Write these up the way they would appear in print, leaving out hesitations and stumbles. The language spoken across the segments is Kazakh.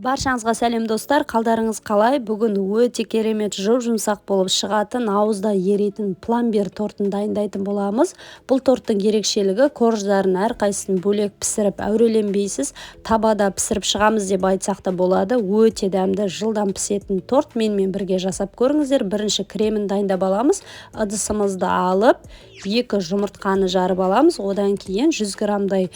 Баршаңызға сәлем достар, қалдарыңыз қалай? Бүгін өте керемет жұмсақ болып шығатын, ауызда еритін пломбир тортын дайындайтын боламыз. Бұл торттың ерекшелігі корждарын әрқайсысын бөлек пісіріп әуреленбейсіз, табада пісіріп шығамыз деп айтсақ та болады. Өте дәмді, жылдам пісетін торт. Менімен бірге жасап көріңіздер. Бірінші кремін дайындап аламыз. Ыдысымызды алып, 2 жұмыртқаны жарып аламыз. Одан кейін 100 граммдай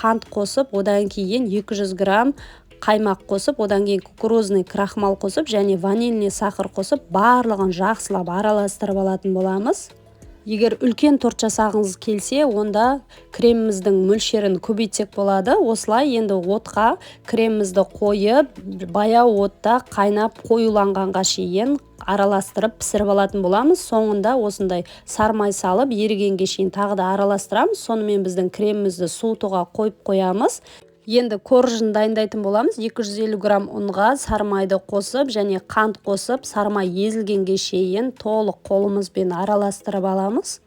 қант қосып, одан кейін 200 грамм қаймақ қосып, одан кейін кукурузный крахмал қосып және ванильный сахар қосып, барлығын жақсылап араластырып алатын боламыз. Егер үлкен торт жасағыңыз келсе, онда креміміздің мөлшерін көбейтсек болады. Осылай енді отқа кремімізді қойып, баяу отта қайнап қоюланғанға шейін араластырып пісіріп алатын боламыз. Соңында осындай сармай салып, ерігенге шейін тағы да араластырамыз. Сонымен біздің кремімізді суытуға қойып қоямыз. Енді коржын дайындайтын боламыз. 250 грамм ұнға сармайды қосып және қант қосып, сармай езілгенге шейін толық қолымызбен араластырып аламыз.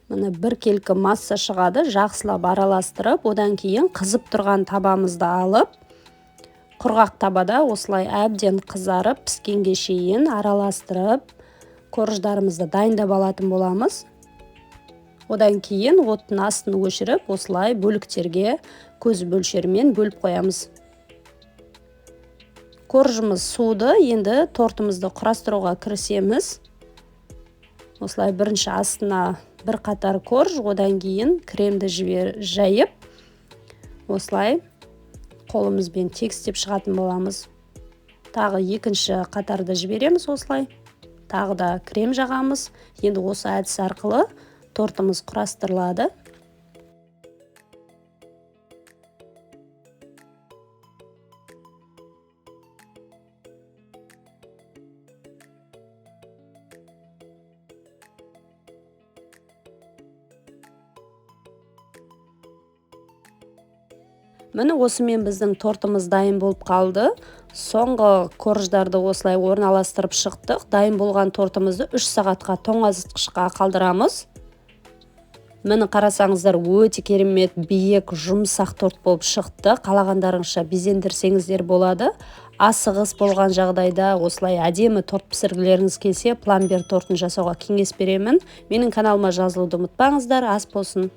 Міне бір келкі масса шығады, жақсылап араластырып, одан кейін қызып тұрған табамызды алып, құрғақ табада осылай әбден қызарып, піскенге шейін араластырып, корждарымызды дайындап алатын боламыз. Одан кейін оттың астын өшіріп, осылай бөліктерге көз мөлшерімен бөліп қоямыз. Коржымыз суды, енді тортымызды құрастыруға кірісеміз. Осылай бірінші астына бір қатар корж, одан кейін кремді жайып, осылай қолымызбен тегістеп шығатын боламыз. Тағы екінші қатарды жібереміз осылай. Тағы да крем жағамыз. Енді осы әдіс арқылы тортымыз құрастырылады. Міне осымен біздің тортымыз дайын болып қалды. Соңғы корждарды осылай орналастырып шықтық. Дайын болған тортымызды 3 сағатқа тоңазытқышқа қалдырамыз. Мені қарасаңыздар, өте керемет, биік, жұмсақ торт болып шықты. Қалағандарыңызша безендірсеңіздер болады. Асығыс болған жағдайда осылай әдемі торт пісіргілеріңіз келсе, пломбир тортын жасауға кеңес беремін. Менің каналыма жазылуды ұмытпаңыздар. Ас болсын.